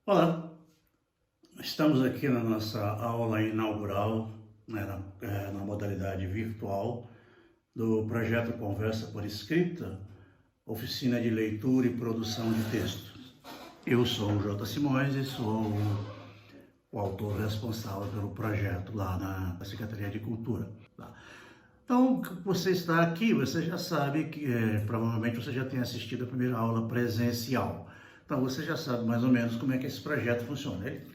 Olá, estamos aqui na nossa aula inaugural, né, na modalidade virtual do projeto Conversa por Escrita, oficina de leitura e produção de textos. Eu sou o J. Simões e sou o autor responsável pelo projeto lá na Secretaria de Cultura. Tá? Então, você está aqui, você já sabe que provavelmente você já tem assistido a primeira aula presencial. Então, você já sabe mais ou menos como é que esse projeto funciona. Ele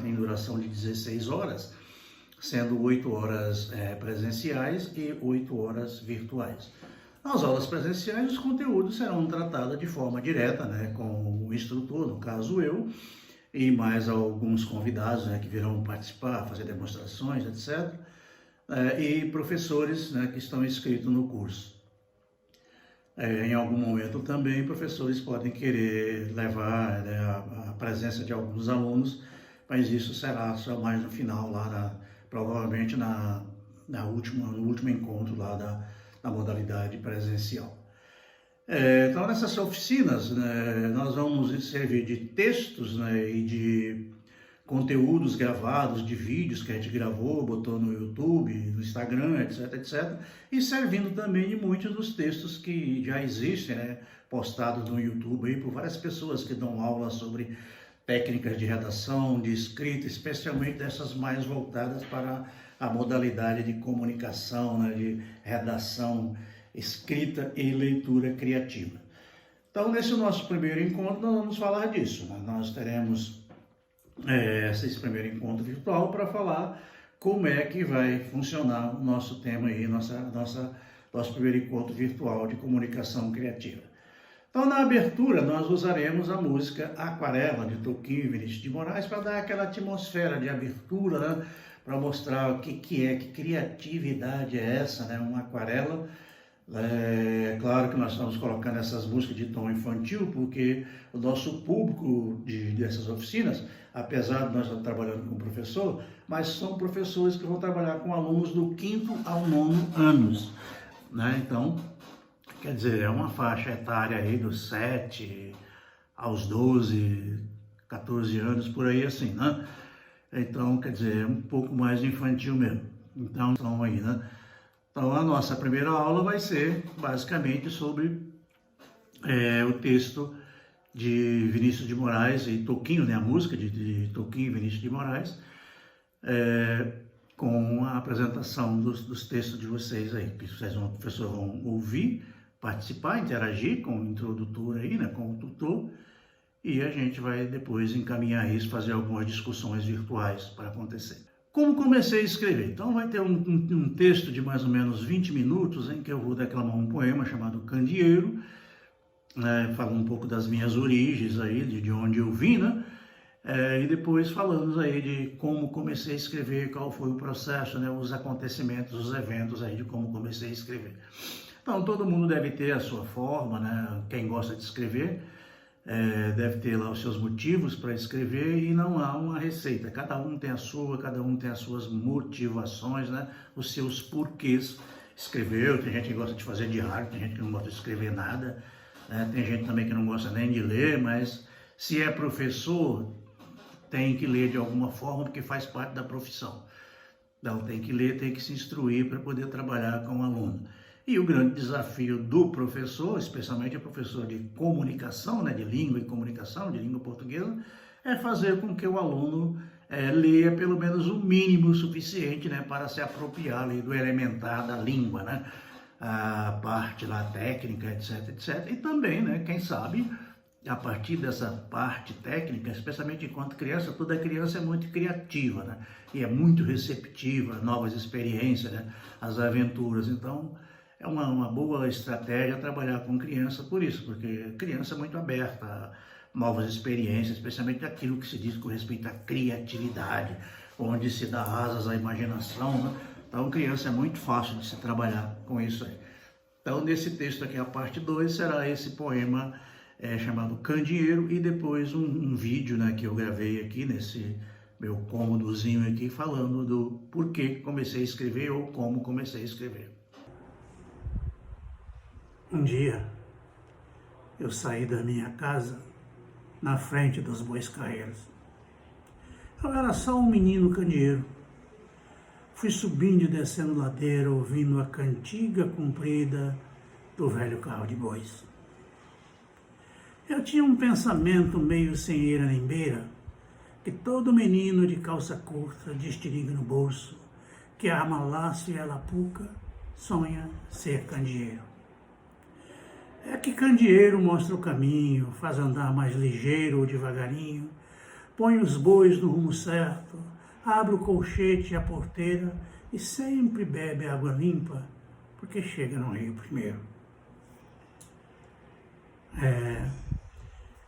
tem duração de 16 horas, sendo 8 horas presenciais e 8 horas virtuais. Nas aulas presenciais, os conteúdos serão tratados de forma direta, né, com o instrutor, no caso eu, e mais alguns convidados, né, que virão participar, fazer demonstrações, etc., e professores, né, que estão inscritos no curso. Em algum momento também, professores podem querer levar, né, a presença de alguns alunos, mas isso será só mais no final, provavelmente no último encontro lá da modalidade presencial. Então, nessas oficinas, né, nós vamos servir de textos, né, e de conteúdos gravados, de vídeos que a gente gravou, botou no YouTube, no Instagram, etc, etc. E servindo também de muitos dos textos que já existem, né, postados no YouTube aí por várias pessoas que dão aula sobre técnicas de redação, de escrita, especialmente dessas mais voltadas para a modalidade de comunicação, né, de redação, escrita e leitura criativa. Então, nesse nosso primeiro encontro, nós vamos falar disso, né? Nós teremos esse primeiro encontro virtual para falar como é que vai funcionar o nosso tema aí, nosso primeiro encontro virtual de comunicação criativa. Então, na abertura, nós usaremos a música Aquarela, de Toquinho e Vinícius de Moraes, para dar aquela atmosfera de abertura, né? Para mostrar o que criatividade é essa, né? Uma aquarela. Claro que nós estamos colocando essas músicas de tom infantil, porque o nosso público dessas oficinas, apesar de nós estar trabalhando com professor, mas são professores que vão trabalhar com alunos do 5º ao 9º anos, né? Então, quer dizer, é uma faixa etária aí dos 7 aos 12, 14 anos, por aí assim, né? Então, quer dizer, é um pouco mais infantil mesmo. Então, estão aí, né? Então, a nossa primeira aula vai ser basicamente sobre o texto de Vinícius de Moraes e Toquinho, né? A música de Toquinho e Vinícius de Moraes, com a apresentação dos textos de vocês aí, que vocês professor vão ouvir, participar, interagir com o introdutor aí, né? Com o tutor, e a gente vai depois encaminhar isso, fazer algumas discussões virtuais para acontecer. Como comecei a escrever? Então vai ter um texto de mais ou menos 20 minutos em que eu vou declamar um poema chamado Candeeiro, né, falando um pouco das minhas origens aí, de onde eu vim, né? E depois falando aí de como comecei a escrever, qual foi o processo, né, os acontecimentos, os eventos aí de como comecei a escrever. Então todo mundo deve ter a sua forma, né? Quem gosta de escrever, deve ter lá os seus motivos para escrever e não há uma receita. Cada um tem a sua, cada um tem as suas motivações, né? Os seus porquês. Escreveu, tem gente que gosta de fazer diário, tem gente que não gosta de escrever nada, né? Tem gente também que não gosta nem de ler, mas se é professor, tem que ler de alguma forma porque faz parte da profissão. Então tem que ler, tem que se instruir para poder trabalhar com o aluno. E o grande desafio do professor, especialmente o professor de comunicação, né, de língua e comunicação, de língua portuguesa, é fazer com que o aluno leia pelo menos o mínimo suficiente, né, para se apropriar ali do elementar da língua, né, a parte lá técnica, etc, etc. E também, né, quem sabe, a partir dessa parte técnica, especialmente enquanto criança, toda criança é muito criativa, né, e é muito receptiva a novas experiências, né, às aventuras. Então, é uma boa estratégia trabalhar com criança por isso, porque criança é muito aberta a novas experiências, especialmente aquilo que se diz com respeito à criatividade, onde se dá asas à imaginação, né? Então, criança é muito fácil de se trabalhar com isso aí. Então, nesse texto aqui, a parte 2, será esse poema chamado Candeeiro e depois um vídeo, né, que eu gravei aqui nesse meu cômodozinho aqui, falando do porquê comecei a escrever ou como comecei a escrever. Um dia, eu saí da minha casa na frente dos bois carreiros. Eu era só um menino candeeiro. Fui subindo e descendo ladeira, ouvindo a cantiga comprida do velho carro de bois. Eu tinha um pensamento meio sem eira nem beira, que todo menino de calça curta, de estilingue no bolso, que arma laço e alapuca, sonha ser candeeiro. É que candeeiro mostra o caminho, faz andar mais ligeiro ou devagarinho, põe os bois no rumo certo, abre o colchete e a porteira e sempre bebe água limpa, porque chega no rio primeiro.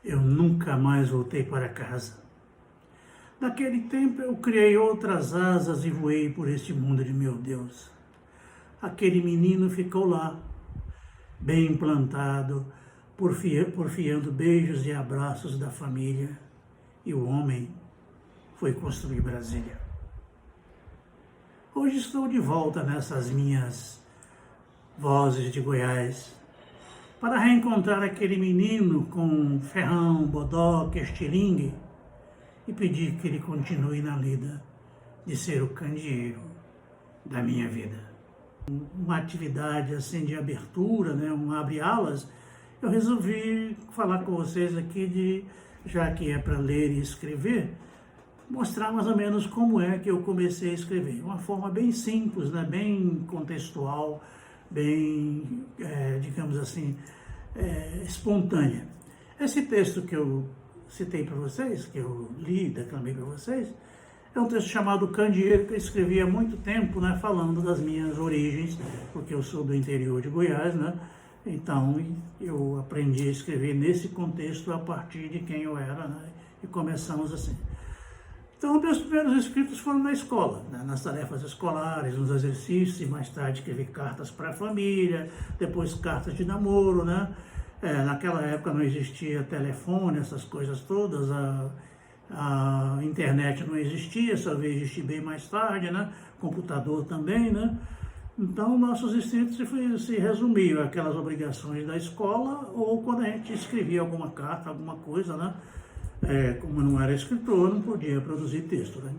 Eu nunca mais voltei para casa. Naquele tempo eu criei outras asas e voei por este mundo de meu Deus. Aquele menino ficou lá, bem plantado, porfiando beijos e abraços da família, e o homem foi construir Brasília. Hoje estou de volta nessas minhas vozes de Goiás, para reencontrar aquele menino com ferrão, bodoque, estilingue e pedir que ele continue na lida de ser o candeeiro da minha vida. Uma atividade assim de abertura, né, um abre-alas, eu resolvi falar com vocês aqui já que é para ler e escrever, mostrar mais ou menos como é que eu comecei a escrever. Uma forma bem simples, né, bem contextual, bem, digamos assim, espontânea. Esse texto que eu citei para vocês, que eu li, declamei para vocês, é um texto chamado Candeeiro, que eu escrevi há muito tempo, né, falando das minhas origens, porque eu sou do interior de Goiás, né, então eu aprendi a escrever nesse contexto a partir de quem eu era, né, e começamos assim. Então, meus primeiros escritos foram na escola, né, nas tarefas escolares, nos exercícios, e mais tarde escrevi cartas para a família, depois cartas de namoro, né. Naquela época não existia telefone, essas coisas todas, a internet não existia, só veio existir bem mais tarde, né, computador também, né. Então, nossos escritos se resumiam àquelas obrigações da escola ou quando a gente escrevia alguma carta, alguma coisa, né. Como eu não era escritor, não podia produzir texto, né?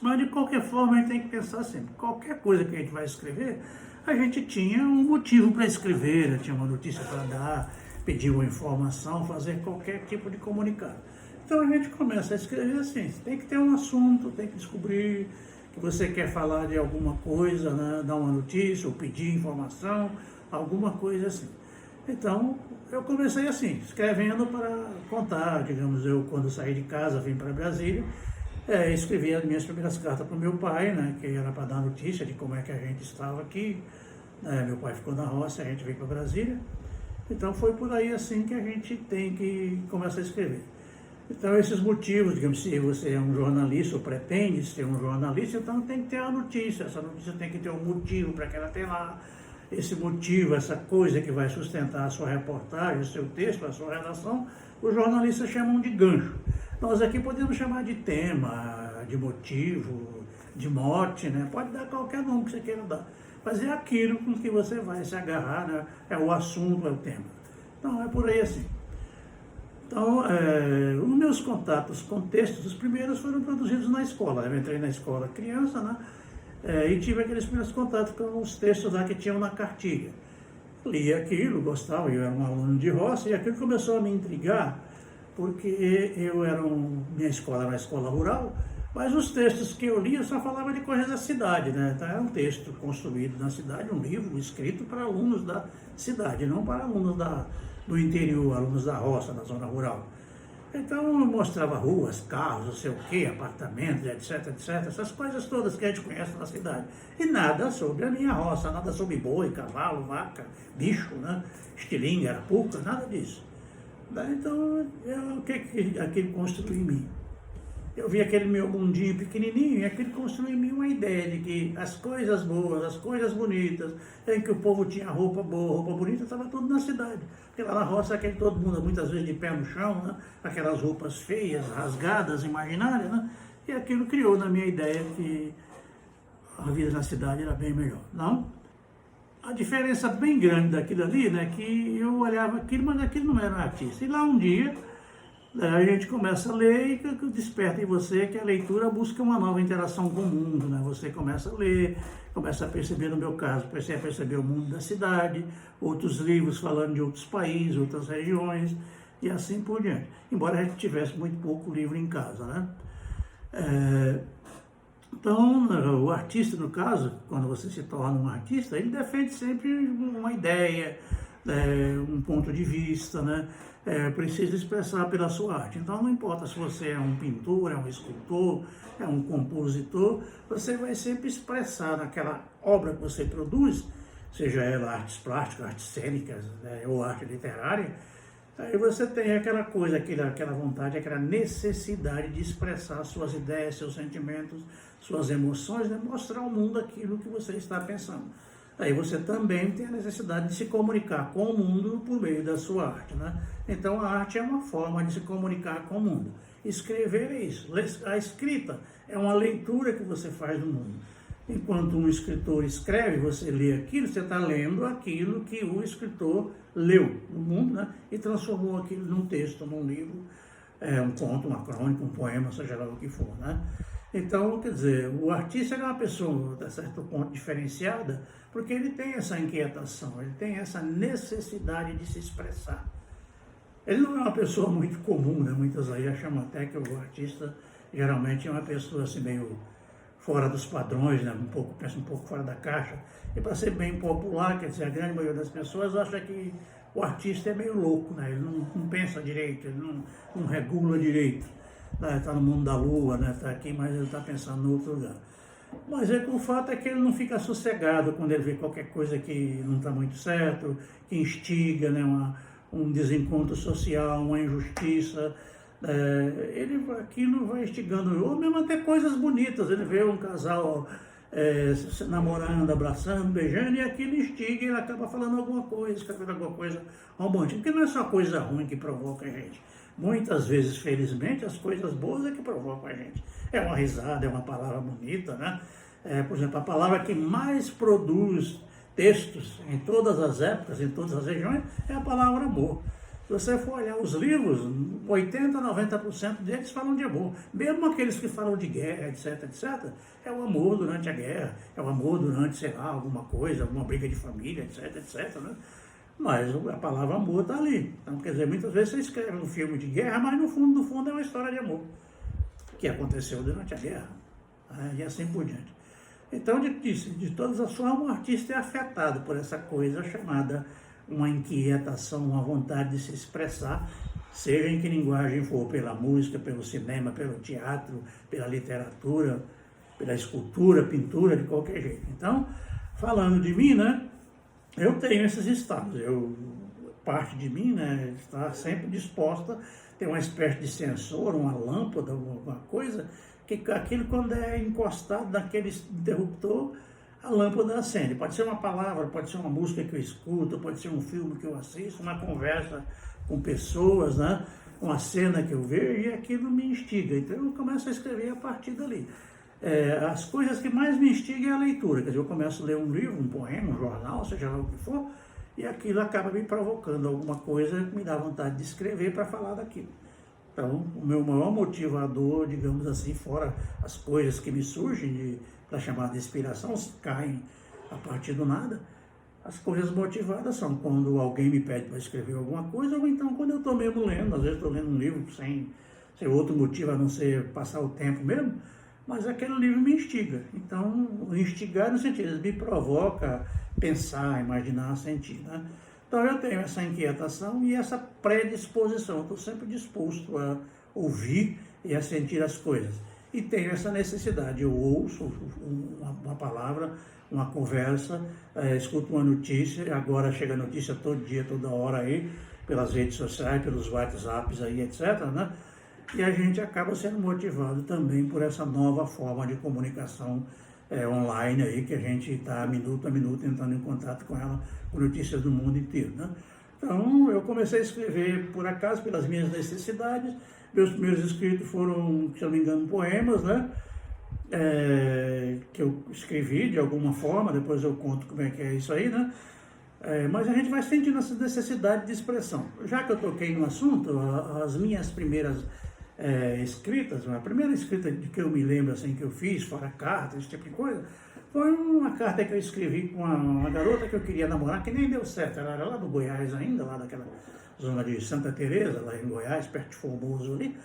Mas, de qualquer forma, a gente tem que pensar sempre, qualquer coisa que a gente vai escrever, a gente tinha um motivo para escrever, tinha uma notícia para dar, pedir uma informação, fazer qualquer tipo de comunicado. Então, a gente começa a escrever assim, tem que ter um assunto, tem que descobrir que você quer falar de alguma coisa, né? Dar uma notícia ou pedir informação, alguma coisa assim. Então, eu comecei assim, escrevendo para contar, digamos, eu quando saí de casa, vim para Brasília, escrevi as minhas primeiras cartas para o meu pai, né, que era para dar notícia de como é que a gente estava aqui. Meu pai ficou na roça, a gente veio para Brasília. Então, foi por aí assim que a gente tem que começar a escrever. Então, esses motivos, digamos, se você é um jornalista ou pretende ser um jornalista, então tem que ter a notícia, essa notícia tem que ter um motivo para que ela tenha lá. Esse motivo, essa coisa que vai sustentar a sua reportagem, o seu texto, a sua redação, os jornalistas chamam de gancho. Nós aqui podemos chamar de tema, de motivo, de mote, né? Pode dar qualquer nome que você queira dar. Mas é aquilo com que você vai se agarrar, né? É o assunto, é o tema. Então, é por aí assim. Então, os meus contatos com textos, os primeiros foram produzidos na escola. Eu entrei na escola criança, né? E tive aqueles primeiros contatos com os textos lá que tinham na cartilha. Li aquilo, gostava, eu era um aluno de roça, e aquilo começou a me intrigar, porque minha escola era uma escola rural, mas os textos que eu lia só falavam de coisas da cidade, né? Então era um texto construído na cidade, um livro escrito para alunos da cidade, não para alunos do interior, alunos da roça, da zona rural. Então eu mostrava ruas, carros, não sei o quê, apartamentos, etc, etc, essas coisas todas que a gente conhece na cidade. E nada sobre a minha roça, nada sobre boi, cavalo, vaca, bicho, né? Estilingue, arapuca, nada disso. Então, o que aquilo construiu em mim? Eu vi aquele meu mundinho pequenininho e aquilo construiu em mim uma ideia de que as coisas boas, as coisas bonitas, em que o povo tinha roupa boa, roupa bonita, estava tudo na cidade. Porque lá na roça, todo mundo, muitas vezes de pé no chão, né? Aquelas roupas feias, rasgadas, imaginárias, né? E aquilo criou na minha ideia que a vida na cidade era bem melhor. Não? A diferença bem grande daquilo ali, né? Que eu olhava aquilo, mas aquilo não era artista. E lá um dia, Daí a gente começa a ler e que desperta em você que a leitura busca uma nova interação com o mundo, né? Você começa a ler, começa a perceber, no meu caso, comecei a perceber o mundo da cidade, outros livros falando de outros países, outras regiões, e assim por diante. Embora a gente tivesse muito pouco livro em casa, né? Então, o artista, no caso, quando você se torna um artista, ele defende sempre uma ideia, um ponto de vista, né? Precisa expressar pela sua arte. Então, não importa se você é um pintor, é um escultor, é um compositor, você vai sempre expressar naquela obra que você produz, seja ela artes plásticas, artes cênicas, né, ou arte literária. Aí você tem aquela coisa, aquela vontade, aquela necessidade de expressar suas ideias, seus sentimentos, suas emoções, né? Mostrar ao mundo aquilo que você está pensando. Aí você também tem a necessidade de se comunicar com o mundo por meio da sua arte, né? Então a arte é uma forma de se comunicar com o mundo. Escrever é isso. A escrita é uma leitura que você faz do mundo. Enquanto um escritor escreve, você lê aquilo, você está lendo aquilo que o escritor leu no mundo, né? E transformou aquilo num texto, num livro, um conto, uma crônica, um poema, seja lá o que for, né? Então, quer dizer, o artista é uma pessoa, a certo ponto, diferenciada, porque ele tem essa inquietação, ele tem essa necessidade de se expressar. Ele não é uma pessoa muito comum, né? Muitas aí chamam até que o artista geralmente é uma pessoa assim meio fora dos padrões, né? Pensa um pouco fora da caixa. E para ser bem popular, quer dizer, a grande maioria das pessoas acha que o artista é meio louco, né? Ele não pensa direito, ele não regula direito. Está no mundo da lua, né? Está aqui, mas ele está pensando em outro lugar. Mas o fato é que ele não fica sossegado quando ele vê qualquer coisa que não está muito certo, que instiga, né? Um desencontro social, uma injustiça. Aquilo vai instigando, ou mesmo até coisas bonitas. Ele vê um casal se namorando, abraçando, beijando, e aquilo instiga, ele acaba falando alguma coisa, escrevendo alguma coisa romântica, porque não é só coisa ruim que provoca a gente. Muitas vezes, felizmente, as coisas boas é que provocam a gente. É uma risada, é uma palavra bonita, né? Por exemplo, a palavra que mais produz textos em todas as épocas, em todas as regiões, é a palavra amor. Se você for olhar os livros, 80%, 90% deles falam de amor. Mesmo aqueles que falam de guerra, etc, etc, é o amor durante a guerra, é o amor durante, sei lá, alguma coisa, alguma briga de família, etc, etc, né? Mas a palavra amor está ali. Então, quer dizer, muitas vezes você escreve um filme de guerra, mas no fundo é uma história de amor, que aconteceu durante a guerra, né? E assim por diante. Então, de todas as formas, o artista é afetado por essa coisa chamada uma inquietação, uma vontade de se expressar, seja em que linguagem for, pela música, pelo cinema, pelo teatro, pela literatura, pela escultura, pintura, de qualquer jeito. Então, falando de mim, né, eu tenho esses estados, parte de mim, né, está sempre disposta, tem uma espécie de sensor, uma lâmpada, alguma coisa, que aquilo quando é encostado naquele interruptor, a lâmpada acende. Pode ser uma palavra, pode ser uma música que eu escuto, pode ser um filme que eu assisto, uma conversa com pessoas, né? Uma cena que eu vejo, e aquilo me instiga. Então eu começo a escrever a partir dali. As coisas que mais me instigam é a leitura. Quer dizer, eu começo a ler um livro, um poema, um jornal, seja lá o que for, e aquilo acaba me provocando alguma coisa que me dá vontade de escrever para falar daquilo. Então, o meu maior motivador, digamos assim, fora as coisas que me surgem para chamar de inspiração, caem a partir do nada, as coisas motivadas são quando alguém me pede para escrever alguma coisa, ou então quando eu estou mesmo lendo, às vezes estou lendo um livro sem outro motivo a não ser passar o tempo mesmo, mas aquele livro me instiga. Então, instigar no sentido, ele me provoca pensar, imaginar, sentir, né? Então eu tenho essa inquietação e essa predisposição, estou sempre disposto a ouvir e a sentir as coisas. E tenho essa necessidade, eu ouço uma palavra, uma conversa, escuto uma notícia, agora chega notícia todo dia, toda hora aí, pelas redes sociais, pelos WhatsApps aí, etc, né? E a gente acaba sendo motivado também por essa nova forma de comunicação online aí, que a gente está minuto a minuto entrando em contato com ela, com notícias do mundo inteiro, né? Então, eu comecei a escrever, por acaso, pelas minhas necessidades. Meus primeiros escritos foram, se eu não me engano, poemas, né? Que eu escrevi de alguma forma, depois eu conto como é que é isso aí, né? Mas a gente vai sentindo essa necessidade de expressão. Já que eu toquei no assunto, as minhas primeiras escritas, a primeira escrita de que eu me lembro, assim, que eu fiz, fora carta, esse tipo de coisa, foi uma carta que eu escrevi com uma garota que eu queria namorar, que nem deu certo. Ela era lá do Goiás ainda, lá daquela zona de Santa Teresa, lá em Goiás, perto de Formoso ali.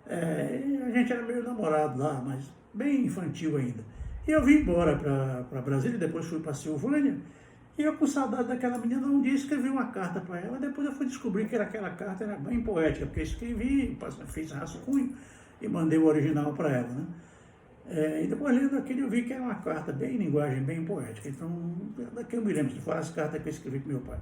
A gente era meio namorado lá, mas bem infantil ainda. E eu vim embora para Brasília, depois fui para Silvânia, e eu com saudade daquela menina, um dia escrevi uma carta para ela, depois eu fui descobrir que aquela carta era bem poética, porque escrevi, fiz rascunho e mandei o original para ela, né? E depois lendo aquilo eu vi que era uma carta bem linguagem, bem poética. Então, daqui eu me lembro, se for as cartas que eu escrevi para meu pai.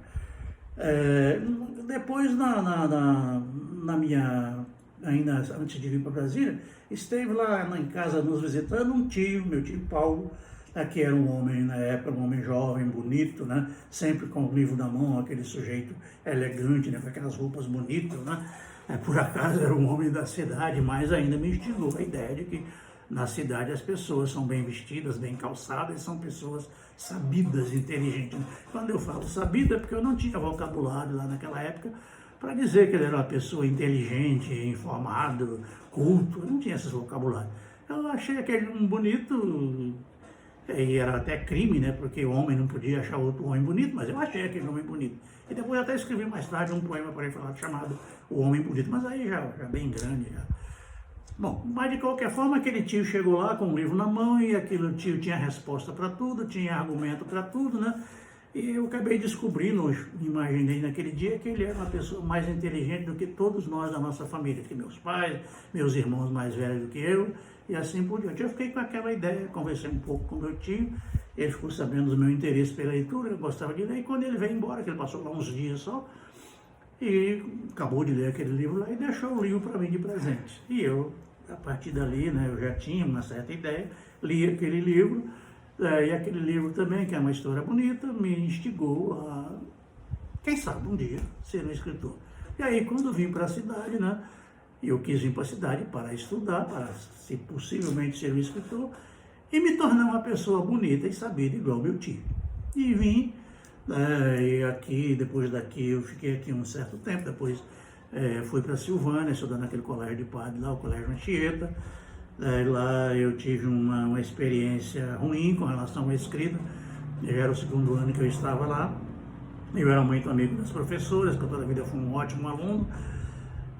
Depois, na minha, ainda antes de vir para Brasília, esteve lá em casa nos visitando um tio, meu tio Paulo, que era um homem, na época, um homem jovem, bonito, né? Sempre com o livro na mão, aquele sujeito elegante, né? Com aquelas roupas bonitas, né? Por acaso era um homem da cidade, mas ainda me instigou a ideia de que na cidade as pessoas são bem vestidas, bem calçadas, são pessoas sabidas, inteligentes. Quando eu falo sabida, é porque eu não tinha vocabulário lá naquela época para dizer que ele era uma pessoa inteligente, informado, culto, eu não tinha esses vocabulários. Eu achei aquele um bonito, e era até crime, né, porque o homem não podia achar outro homem bonito, mas eu achei aquele homem bonito. E depois eu até escrevi mais tarde um poema para ele falar chamado O Homem Bonito, mas aí já bem grande, já. Bom, mas de qualquer forma, aquele tio chegou lá com o livro na mão e aquele tio tinha resposta para tudo, tinha argumento para tudo, né? E eu acabei descobrindo, imaginei naquele dia, que ele era uma pessoa mais inteligente do que todos nós da nossa família, que meus pais, meus irmãos mais velhos do que eu, e assim por diante. Eu fiquei com aquela ideia, conversei um pouco com meu tio, ele ficou sabendo do meu interesse pela leitura, eu gostava de ler, e quando ele veio embora, que ele passou lá uns dias só, e acabou de ler aquele livro lá e deixou o livro para mim de presente. E eu, a partir dali, né, eu já tinha uma certa ideia, li aquele livro, e aquele livro também, que é uma história bonita, me instigou a, quem sabe, um dia, ser um escritor. E aí, quando vim para a cidade, né, eu quis vir para a cidade para estudar, para, se possivelmente, ser um escritor, e me tornar uma pessoa bonita e sabida, igual meu tio. E vim, e aqui, depois daqui, eu fiquei aqui um certo tempo, depois fui para Silvânia, estudando naquele colégio de padre lá, o Colégio Anchieta. Lá eu tive uma experiência ruim com relação à escrita. Já era o segundo ano que eu estava lá. Eu era muito amigo das professoras, que toda a vida fui um ótimo aluno.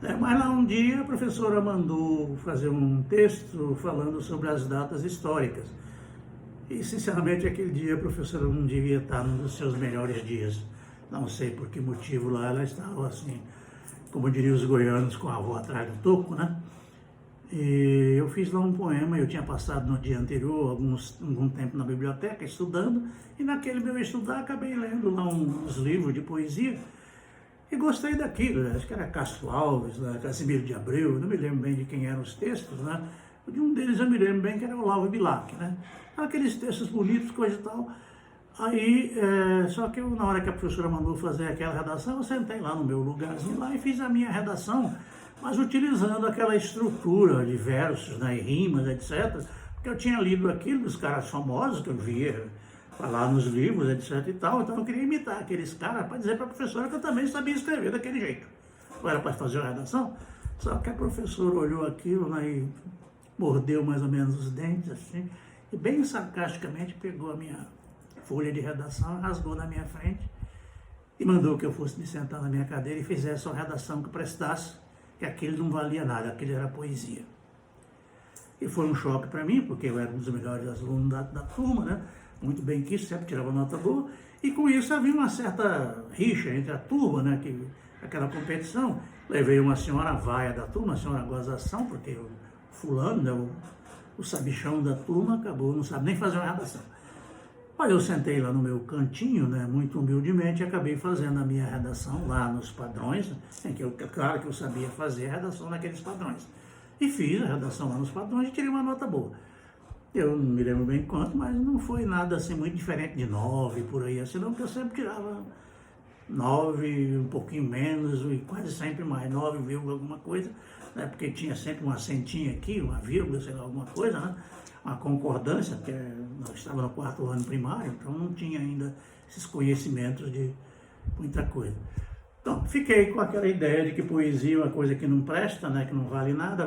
Mas lá um dia a professora mandou fazer um texto falando sobre as datas históricas. E sinceramente aquele dia a professora não devia estar num dos seus melhores dias. Não sei por que motivo lá ela estava assim, como diriam os goianos, com a avó atrás do toco, né? E eu fiz lá um poema, eu tinha passado no dia anterior algum tempo na biblioteca estudando, e naquele meu estudar acabei lendo lá uns livros de poesia, e gostei daquilo, acho que era Castro Alves, Casimiro de Abreu, não me lembro bem de quem eram os textos, né? De um deles eu me lembro bem que era Olavo Bilac, né? Aqueles textos bonitos, coisa e tal. Aí, só que eu, na hora que a professora mandou fazer aquela redação, eu sentei lá no meu lugarzinho lá e fiz a minha redação, mas utilizando aquela estrutura de versos, né, e rimas, etc. Porque eu tinha lido aquilo dos caras famosos que eu via falar nos livros, etc. e tal, então eu queria imitar aqueles caras para dizer para a professora que eu também sabia escrever daquele jeito. Não era para fazer uma redação, só que a professora olhou aquilo, né, e mordeu mais ou menos os dentes, assim, e bem sarcasticamente pegou a minha folha de redação, rasgou na minha frente e mandou que eu fosse me sentar na minha cadeira e fizesse uma redação que prestasse, que aquele não valia nada, aquele era poesia. E foi um choque para mim, porque eu era um dos melhores alunos da turma, né? Muito bem quisto, sempre tirava nota boa, e com isso havia uma certa rixa entre a turma, né? Aquela competição. Levei uma senhora vaia da turma, uma senhora gozação, porque o fulano, né, o sabichão da turma, acabou, não sabe nem fazer uma redação. Mas eu sentei lá no meu cantinho, né, muito humildemente, e acabei fazendo a minha redação lá nos padrões, em que claro que eu sabia fazer a redação naqueles padrões. E fiz a redação lá nos padrões e tirei uma nota boa. Eu não me lembro bem quanto, mas não foi nada assim muito diferente de 9, por aí assim, não, porque eu sempre tirava 9, um pouquinho menos, e quase sempre mais, 9, alguma coisa, né? Porque tinha sempre uma acentinha aqui, uma vírgula, sei lá, alguma coisa, né? Uma concordância, porque nós estávamos no 4º ano primário, então não tinha ainda esses conhecimentos de muita coisa. Então, fiquei com aquela ideia de que poesia é uma coisa que não presta, né, que não vale nada.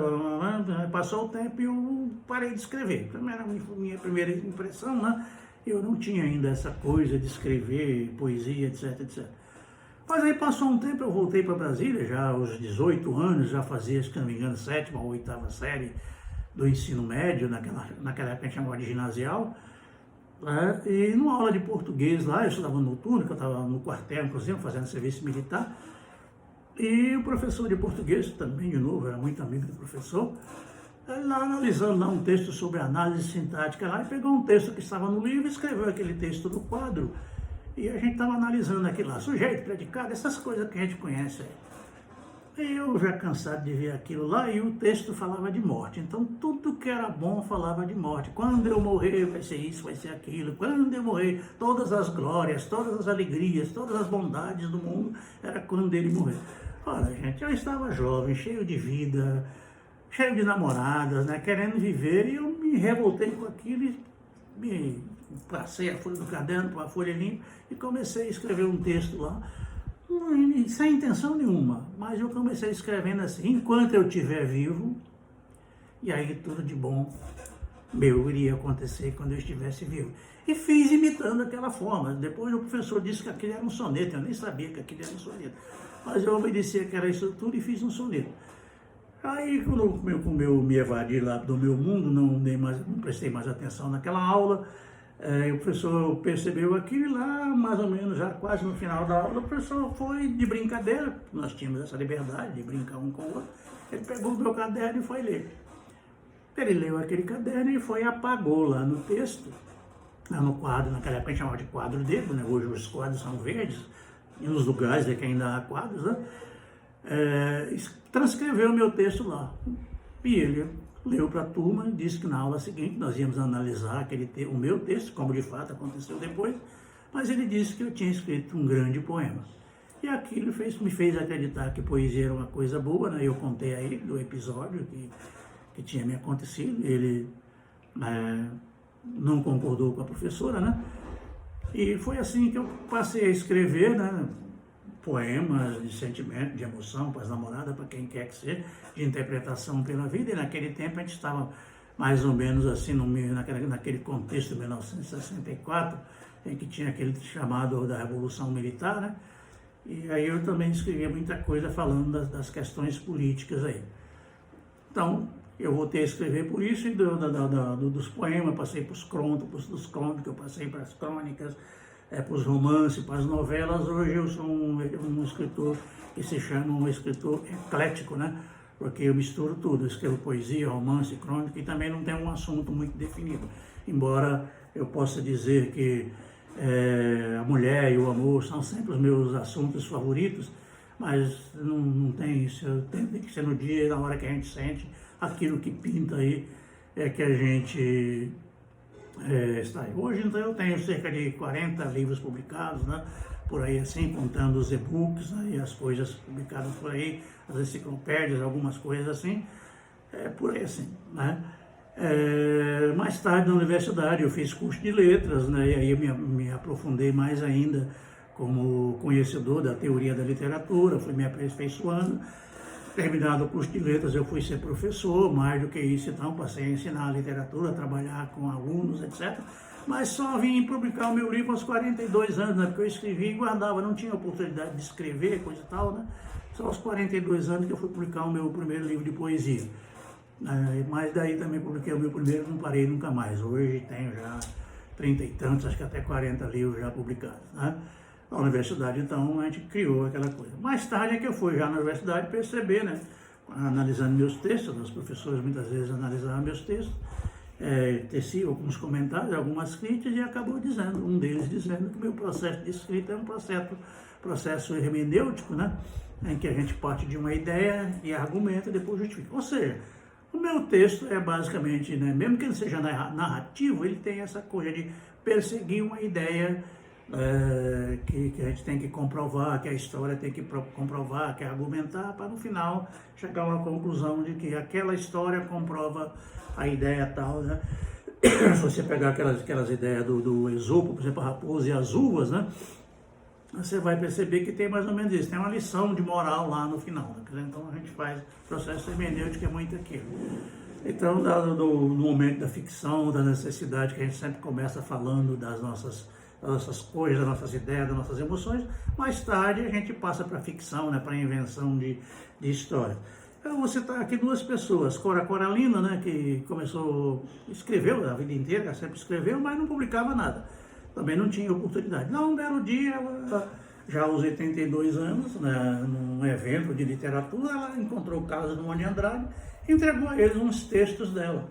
Passou o tempo e eu parei de escrever. Primeira, minha primeira impressão, né, eu não tinha ainda essa coisa de escrever poesia, etc, etc. Mas aí passou um tempo, eu voltei para Brasília, já aos 18 anos, já fazia, se não me engano, 7ª ou 8ª série do ensino médio, naquela época a gente chamava de ginasial. E numa aula de português lá, eu estudava noturno, que eu estava no quartel, inclusive, fazendo serviço militar, e o professor de português, também de novo, era muito amigo do professor, ele lá analisando lá um texto sobre análise sintática lá, e pegou um texto que estava no livro e escreveu aquele texto no quadro, e a gente estava analisando aquilo lá, sujeito, predicado, essas coisas que a gente conhece aí. Eu já cansado de ver aquilo lá, e o texto falava de morte. Então, tudo que era bom falava de morte. Quando eu morrer, vai ser isso, vai ser aquilo. Quando eu morrer, todas as glórias, todas as alegrias, todas as bondades do mundo, era quando ele morrer. Olha, gente, eu estava jovem, cheio de vida, cheio de namoradas, né, querendo viver, e eu me revoltei com aquilo e me passei a folha do caderno para a folha limpa e comecei a escrever um texto lá, sem intenção nenhuma, mas eu comecei escrevendo assim: enquanto eu estiver vivo, e aí tudo de bom meu iria acontecer quando eu estivesse vivo. E fiz imitando aquela forma. Depois o professor disse que aquilo era um soneto, eu nem sabia que aquilo era um soneto, mas eu obedeci aquela estrutura e fiz um soneto. Aí, quando eu me evadi lá do meu mundo, não prestei mais atenção naquela aula, o professor percebeu aquilo e lá, mais ou menos, já quase no final da aula, o professor foi de brincadeira, nós tínhamos essa liberdade de brincar um com o outro, ele pegou o meu caderno e foi ler. Ele leu aquele caderno e foi e apagou lá no texto, lá no quadro, naquela época a gente chamava de quadro negro, né? Hoje os quadros são verdes, e nos lugares que ainda há quadros, né? Transcreveu o meu texto lá. E ele leu para a turma e disse que na aula seguinte nós íamos analisar o meu texto, como de fato aconteceu depois, mas ele disse que eu tinha escrito um grande poema. E aquilo me fez acreditar que poesia era uma coisa boa, né? Eu contei a ele do episódio que tinha me acontecido, ele não concordou com a professora, né? E foi assim que eu passei a escrever, né, poemas de sentimento, de emoção para as namoradas, para quem quer que seja, de interpretação pela vida. E naquele tempo a gente estava mais ou menos assim, naquele contexto de 1964, em que tinha aquele chamado da Revolução Militar, né? E aí eu também escrevia muita coisa falando das questões políticas aí. Então, eu voltei a escrever por isso, e dos poemas, passei para os crônicos, dos crônicos, eu passei para as crônicas, para os romances, para as novelas. Hoje eu sou um escritor que se chama um escritor eclético, né? Porque eu misturo tudo, eu escrevo poesia, romance, crônica, e também não tenho um assunto muito definido. Embora eu possa dizer que a mulher e o amor são sempre os meus assuntos favoritos, mas não tem isso, tem que ser no dia, na hora que a gente sente, aquilo que pinta aí é que a gente está aí. Hoje, então, eu tenho cerca de 40 livros publicados, né? Por aí assim, contando os e-books, né? E as coisas publicadas por aí, as enciclopédias, algumas coisas assim, por aí assim, né? Mais tarde, na universidade, eu fiz curso de letras, né? E aí eu me aprofundei mais ainda como conhecedor da teoria da literatura, fui me aperfeiçoando. Terminado o curso de letras, eu fui ser professor, mais do que isso, então passei a ensinar literatura, trabalhar com alunos, etc. Mas só vim publicar o meu livro aos 42 anos, né? Porque eu escrevia e guardava, não tinha oportunidade de escrever, coisa e tal, né? Só aos 42 anos que eu fui publicar o meu primeiro livro de poesia. Mas daí também publiquei o meu primeiro, não parei nunca mais. Hoje tenho já 30 e tantos, acho que até 40 livros já publicados, né? Na universidade, então, a gente criou aquela coisa. Mais tarde é que eu fui já na universidade perceber, né, analisando meus textos, os professores muitas vezes analisavam meus textos, teciam alguns comentários, algumas críticas, e acabou dizendo, um deles dizendo que o meu processo de escrita é um processo hermenêutico, né, em que a gente parte de uma ideia e argumenta e depois justifica. Ou seja, o meu texto é basicamente, né, mesmo que ele seja narrativo, ele tem essa coisa de perseguir uma ideia que a gente tem que comprovar, que a história tem que comprovar, que argumentar, para no final chegar a uma conclusão de que aquela história comprova a ideia tal, né? Se você pegar aquelas ideias do Esopo, por exemplo, a raposa e as uvas, né? Você vai perceber que tem mais ou menos isso, tem uma lição de moral lá no final. Né? Então a gente faz processo hermenêutico, é muito aquilo. Então, no momento da ficção, da necessidade que a gente sempre começa falando das nossas coisas, das nossas ideias, das nossas emoções, mais tarde a gente passa para a ficção, né, para a invenção de história. Eu vou citar aqui duas pessoas, Cora Coralina, né, que escreveu a vida inteira, sempre escreveu, mas não publicava nada. Também não tinha oportunidade. Não, um belo dia, ela, já aos 82 anos, né, num evento de literatura, ela encontrou o Carlos Drummond de Andrade, entregou a eles uns textos dela.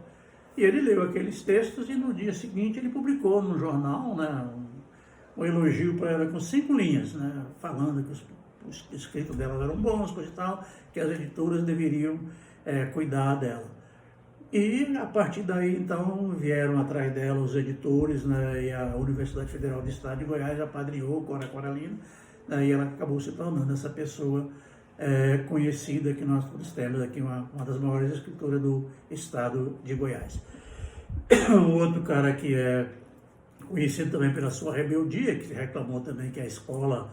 E ele leu aqueles textos e no dia seguinte ele publicou no jornal, né, um elogio para ela com 5 linhas, né, falando que os escritos dela eram bons, coisa e tal, que as editoras deveriam cuidar dela. E a partir daí, então, vieram atrás dela os editores, né, e a Universidade Federal do Estado de Goiás apadrinhou Cora Coralina, né, e ela acabou se tornando essa pessoa conhecida que nós todos temos aqui, uma das maiores escritoras do estado de Goiás. O outro cara que é conhecido também pela sua rebeldia, que reclamou também que a escola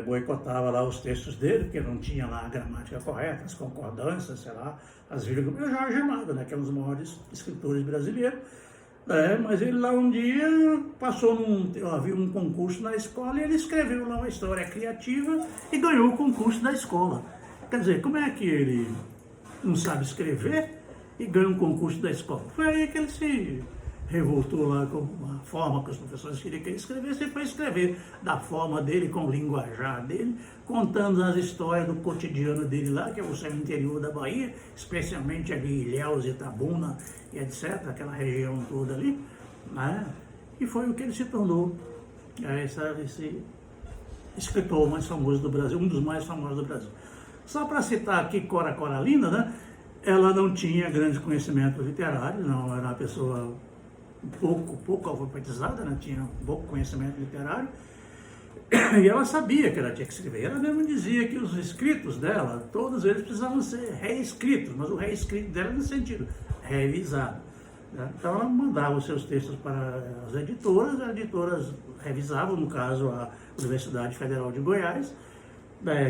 boicotava lá os textos dele, porque não tinha lá a gramática correta, as concordâncias, sei lá, as vírgulas. O Jorge Amado, né, que é um dos maiores escritores brasileiros, mas ele lá um dia havia um concurso na escola e ele escreveu lá uma história criativa e ganhou o concurso da escola. Quer dizer, como é que ele não sabe escrever e ganha um concurso da escola? Foi aí que ele se revoltou lá com a forma que os professores queriam que ele escrevesse e foi escrever da forma dele, com o linguajar dele, contando as histórias do cotidiano dele lá, que é o interior da Bahia, especialmente ali Ilhéus, Itabuna e etc., aquela região toda ali, né? E foi o que ele se tornou, esse escritor mais famoso do Brasil, um dos mais famosos do Brasil. Só para citar aqui Cora Coralina, né? Ela não tinha grandes conhecimentos literários, não era uma pessoa pouco alfabetizada, né? Tinha pouco conhecimento literário, e ela sabia que ela tinha que escrever. Ela mesmo dizia que os escritos dela, todos eles precisavam ser reescritos, mas o reescrito dela no sentido revisado. Né? Então ela mandava os seus textos para as editoras revisavam, no caso a Universidade Federal de Goiás,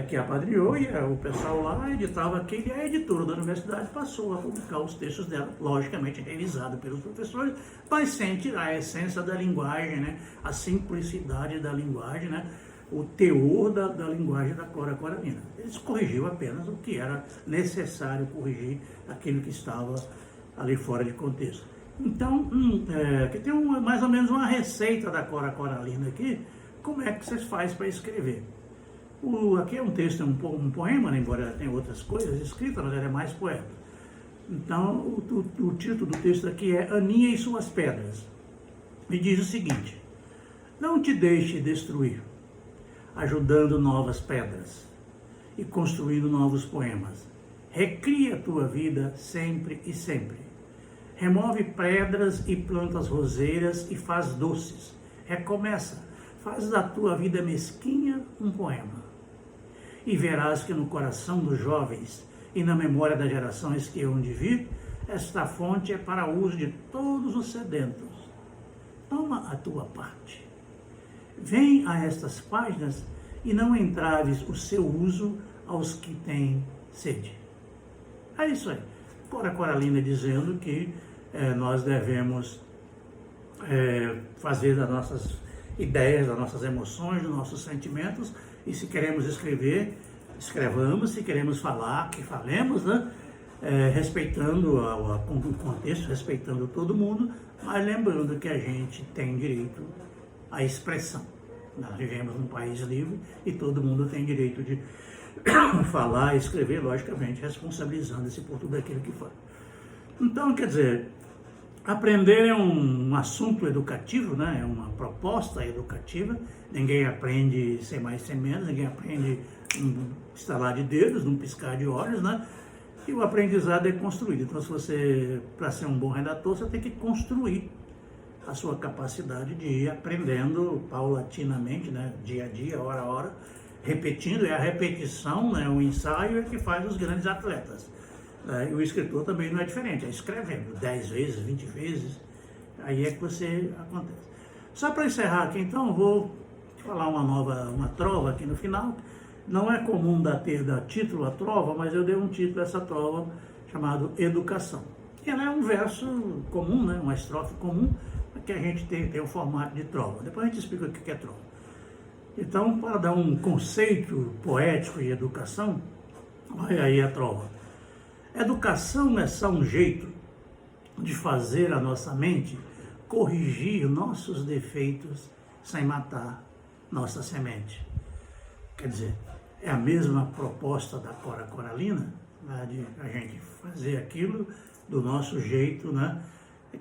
que apadrinhou, e o pessoal lá editava aquilo, e a editora da universidade passou a publicar os textos dela, logicamente revisado pelos professores, mas sem tirar a essência da linguagem, né? A simplicidade da linguagem, né? O teor da linguagem da Cora Coralina. Eles corrigiu apenas o que era necessário corrigir, aquilo que estava ali fora de contexto. Então, aqui tem mais ou menos uma receita da Cora Coralina aqui, como é que vocês fazem para escrever. Aqui é um texto, um poema, né, embora tenha outras coisas escritas, mas ele é mais poeta. Então, o título do texto aqui é Aninha e Suas Pedras. E diz o seguinte: não te deixe destruir, ajudando novas pedras e construindo novos poemas. Recria a tua vida sempre e sempre. Remove pedras e plantas roseiras e faz doces. Recomeça, faz da tua vida mesquinha um poema. E verás que no coração dos jovens e na memória das gerações que hão de vir, esta fonte é para uso de todos os sedentos. Toma a tua parte. Vem a estas páginas e não entraves o seu uso aos que têm sede. É isso aí. Cora Coralina dizendo que nós devemos fazer das nossas ideias, das nossas emoções, dos nossos sentimentos, e se queremos escrever, escrevamos, se queremos falar, que falemos, né? Respeitando o contexto, respeitando todo mundo, mas lembrando que a gente tem direito à expressão. Nós vivemos num país livre e todo mundo tem direito de falar e escrever, logicamente, responsabilizando-se por tudo aquilo que faz. Então, quer dizer, aprender é um assunto educativo, né? É uma proposta educativa. Ninguém aprende sem mais, sem menos, ninguém aprende num estalar de dedos, num piscar de olhos, né? E o aprendizado é construído. Então, se você, para ser um bom redator, você tem que construir a sua capacidade de ir aprendendo paulatinamente, né, dia a dia, hora a hora, repetindo. É a repetição, né, o ensaio é que faz os grandes atletas. E o escritor também não é diferente, é escrevendo 10 vezes, 20 vezes, aí é que você acontece. Só para encerrar aqui, então, vou falar uma trova aqui no final. Não é comum dar título à trova, mas eu dei um título a essa trova chamado Educação. Ela é um verso comum, né? Uma estrofe comum, que a gente tem o formato de trova. Depois a gente explica o que é trova. Então, para dar um conceito poético de educação, olha aí a trova. Educação é só um jeito de fazer a nossa mente corrigir nossos defeitos sem matar nossa semente. Quer dizer, é a mesma proposta da Cora Coralina, né, de a gente fazer aquilo do nosso jeito, né?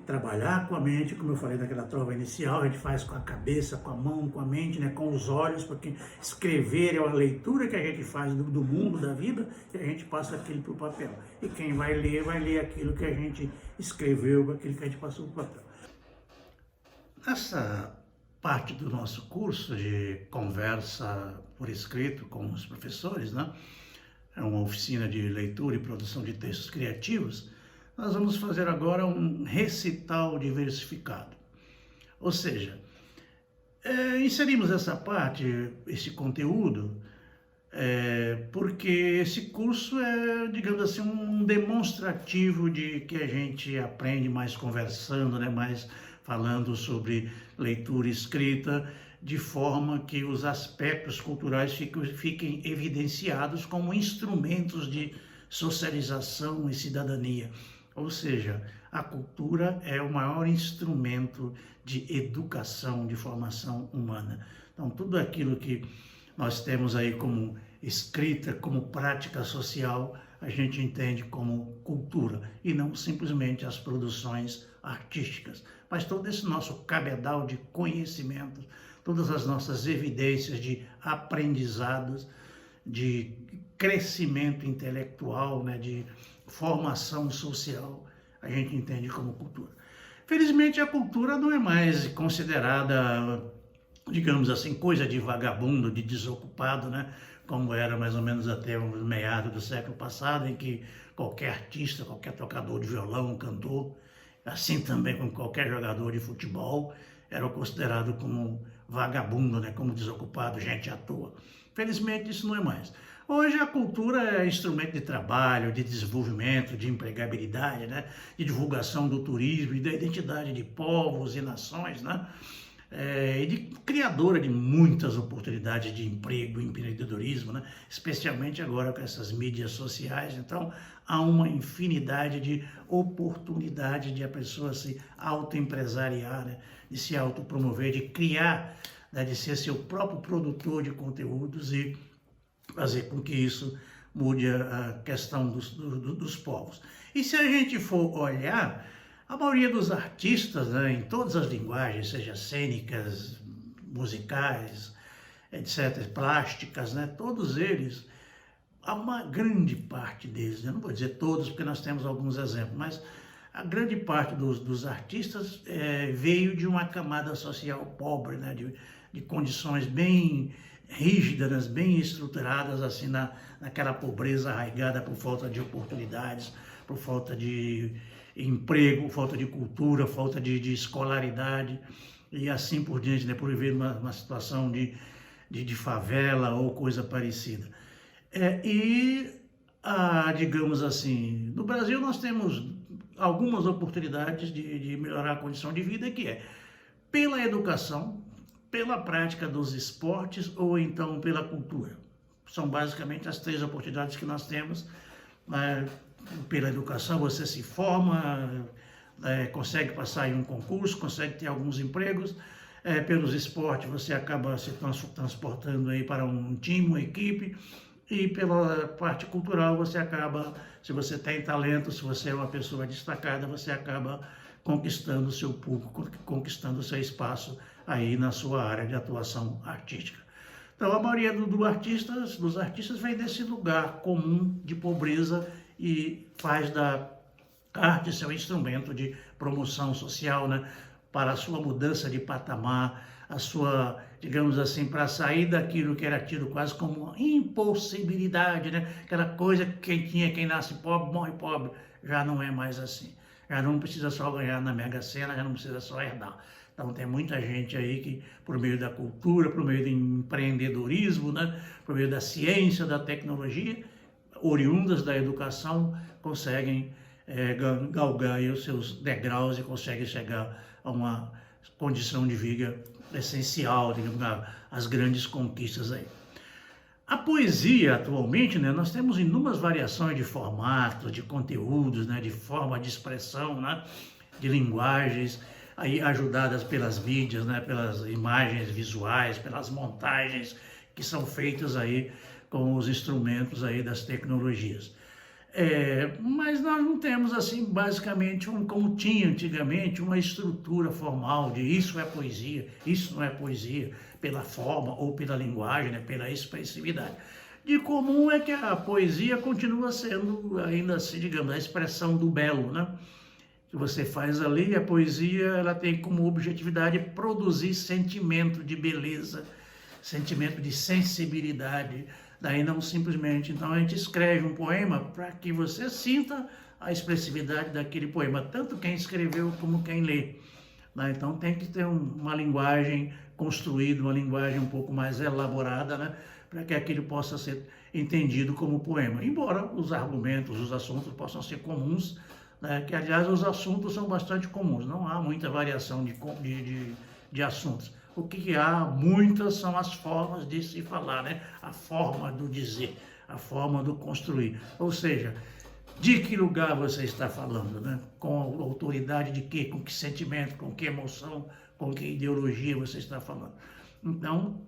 Trabalhar com a mente, como eu falei naquela trova inicial, a gente faz com a cabeça, com a mão, com a mente, né, com os olhos, porque escrever é uma leitura que a gente faz do mundo, da vida, e a gente passa aquilo para o papel. E quem vai ler aquilo que a gente escreveu, aquilo que a gente passou para o papel. Essa parte do nosso curso de conversa por escrito com os professores, né? É uma oficina de leitura e produção de textos criativos. Nós vamos fazer agora um recital diversificado. Ou seja, inserimos essa parte, esse conteúdo, porque esse curso é, digamos assim, um demonstrativo de que a gente aprende mais conversando, né? Mais falando sobre leitura e escrita, de forma que os aspectos culturais fiquem evidenciados como instrumentos de socialização e cidadania. Ou seja, a cultura é o maior instrumento de educação, de formação humana. Então, tudo aquilo que nós temos aí como escrita, como prática social, a gente entende como cultura, e não simplesmente as produções artísticas, mas todo esse nosso cabedal de conhecimentos, todas as nossas evidências de aprendizados, de crescimento intelectual, né, de formação social, a gente entende como cultura. Felizmente, a cultura não é mais considerada, digamos assim, coisa de vagabundo, de desocupado, né? Como era mais ou menos até o meado do século passado, em que qualquer artista, qualquer tocador de violão, cantor, assim também como qualquer jogador de futebol, era considerado como vagabundo, né? Como desocupado, gente à toa. Felizmente, isso não é mais. Hoje a cultura é instrumento de trabalho, de desenvolvimento, de empregabilidade, né? De divulgação do turismo e da identidade de povos e nações, né? E de criadora de muitas oportunidades de emprego, empreendedorismo, né? Especialmente agora com essas mídias sociais. Então, há uma infinidade de oportunidades de a pessoa se autoempresariar, né? De se autopromover, de criar, né? De ser seu próprio produtor de conteúdos e fazer com que isso mude a questão dos povos. E se a gente for olhar, a maioria dos artistas, né, em todas as linguagens, seja cênicas, musicais, etc., plásticas, né, todos eles, há uma grande parte deles, eu não vou dizer todos, porque nós temos alguns exemplos, mas a grande parte dos artistas veio de uma camada social pobre, né, de condições bem rígidas, bem estruturadas, assim, naquela pobreza arraigada por falta de oportunidades, por falta de emprego, falta de cultura, falta de escolaridade e assim por diante, né, por viver uma situação de favela ou coisa parecida. Digamos assim, no Brasil nós temos algumas oportunidades de melhorar a condição de vida, que é pela educação, pela prática dos esportes ou então pela cultura. São basicamente as três oportunidades que nós temos. Pela educação você se forma, consegue passar em um concurso, consegue ter alguns empregos. Pelos esportes você acaba se transportando aí para um time, uma equipe. E pela parte cultural você acaba, se você tem talento, se você é uma pessoa destacada, você acaba conquistando o seu público, conquistando o seu espaço aí na sua área de atuação artística. Então a maioria dos artistas vem desse lugar comum de pobreza e faz da arte seu instrumento de promoção social, né? para a sua mudança de patamar, a sua, digamos assim, para sair daquilo que era tido quase como uma impossibilidade, né? Aquela coisa que quem nasce pobre, morre pobre, já não é mais assim. Já não precisa só ganhar na Mega Sena, já não precisa só herdar. Então tem muita gente aí que, por meio da cultura, por meio do empreendedorismo, né? Por meio da ciência, da tecnologia, oriundas da educação, conseguem galgar aí os seus degraus e conseguem chegar a uma condição de vida essencial, digamos, as grandes conquistas aí. A poesia, atualmente, né, nós temos inúmeras variações de formatos, de conteúdos, né, de forma de expressão, né, de linguagens, aí ajudadas pelas mídias, né, pelas imagens visuais, pelas montagens que são feitas aí com os instrumentos aí das tecnologias. Mas nós não temos, assim, basicamente, como tinha antigamente, uma estrutura formal de isso é poesia, isso não é poesia, pela forma ou pela linguagem, né, pela expressividade. De comum é que a poesia continua sendo, ainda assim, digamos, a expressão do belo, né? Que você faz ali, a poesia, ela tem como objetividade produzir sentimento de beleza, sentimento de sensibilidade, daí não simplesmente. Então a gente escreve um poema para que você sinta a expressividade daquele poema, tanto quem escreveu como quem lê. Né? Então tem que ter uma linguagem construída, uma linguagem um pouco mais elaborada, né? Para que aquilo possa ser entendido como poema. Embora os argumentos, os assuntos possam ser comuns, né? Que aliás os assuntos são bastante comuns, não há muita variação de assuntos. O que há muitas são as formas de se falar, né? A forma do dizer, a forma do construir. Ou seja, de que lugar você está falando, né? Com a autoridade de quê? Com que sentimento, com que emoção, com que ideologia você está falando. Então,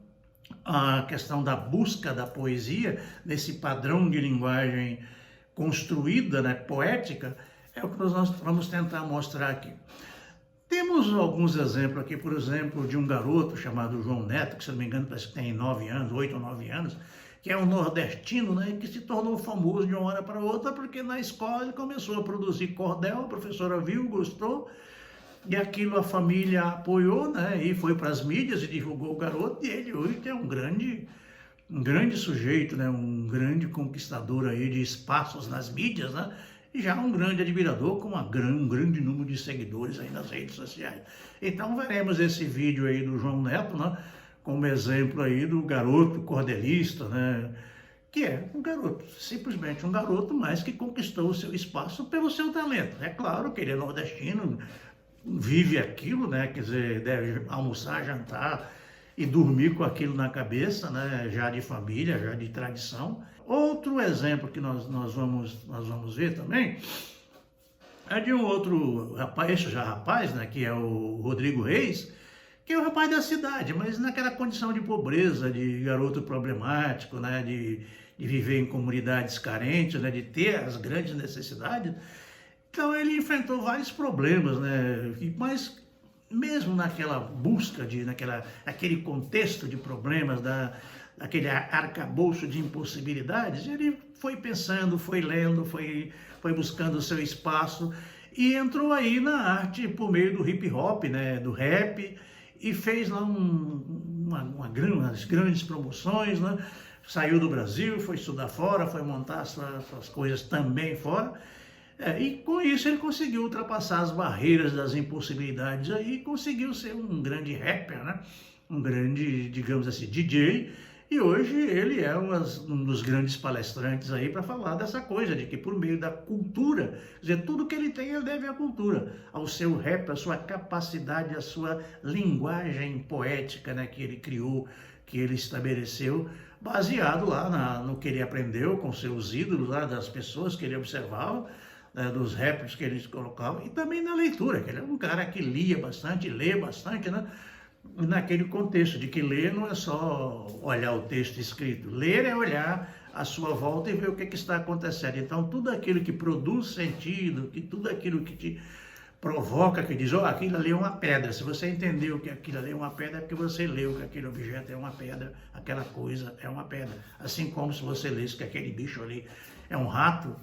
a questão da busca da poesia, nesse padrão de linguagem construída, né, poética, é o que nós vamos tentar mostrar aqui. Temos alguns exemplos aqui, por exemplo, de um garoto chamado João Neto, que se não me engano parece que tem 9 anos, 8 ou 9 anos, que é um nordestino, né, que se tornou famoso de uma hora para outra, porque na escola ele começou a produzir cordel, a professora viu, gostou, e aquilo a família apoiou, né, e foi para as mídias e divulgou o garoto, e ele hoje é um grande sujeito, né, um grande conquistador aí de espaços nas mídias, né, e já um grande admirador com um grande número de seguidores aí nas redes sociais. Então veremos esse vídeo aí do João Neto, né, como exemplo aí do garoto cordelista, né, que é um garoto, simplesmente um garoto, mas que conquistou o seu espaço pelo seu talento. É claro que ele é nordestino, vive aquilo, né, quer dizer, deve almoçar, jantar e dormir com aquilo na cabeça, né, já de família, já de tradição. Outro exemplo que nós vamos ver também é de um outro rapaz, esse já rapaz, né, que é o Rodrigo Reis, que é o rapaz da cidade, mas naquela condição de pobreza, de garoto problemático, né, de viver em comunidades carentes, né, de ter as grandes necessidades. Então ele enfrentou vários problemas, né, mas mesmo naquela busca, naquele contexto de problemas, daquele arcabouço de impossibilidades, ele foi pensando, foi lendo, foi buscando o seu espaço e entrou aí na arte por meio do hip hop, né, do rap, e fez lá umas grandes promoções, né? Saiu do Brasil, foi estudar fora, foi montar suas coisas também fora. E com isso ele conseguiu ultrapassar as barreiras das impossibilidades aí e conseguiu ser um grande rapper, né? Um grande, digamos assim, DJ. E hoje ele é um dos grandes palestrantes aí para falar dessa coisa, de que por meio da cultura, quer dizer, tudo que ele tem ele deve à cultura, ao seu rap, à sua capacidade, à sua linguagem poética, né, que ele criou, que ele estabeleceu, baseado lá no que ele aprendeu com seus ídolos, lá das pessoas que ele observava, né, dos rappers que eles colocavam, e também na leitura, que ele é um cara que lia bastante, lê bastante, né? Naquele contexto de que ler não é só olhar o texto escrito, ler é olhar à sua volta e ver o que está acontecendo. Então tudo aquilo que produz sentido, tudo aquilo que te provoca, que diz, aquilo ali é uma pedra, se você entendeu que aquilo ali é uma pedra, é porque você leu que aquele objeto é uma pedra, aquela coisa é uma pedra. Assim como se você lesse que aquele bicho ali é um rato,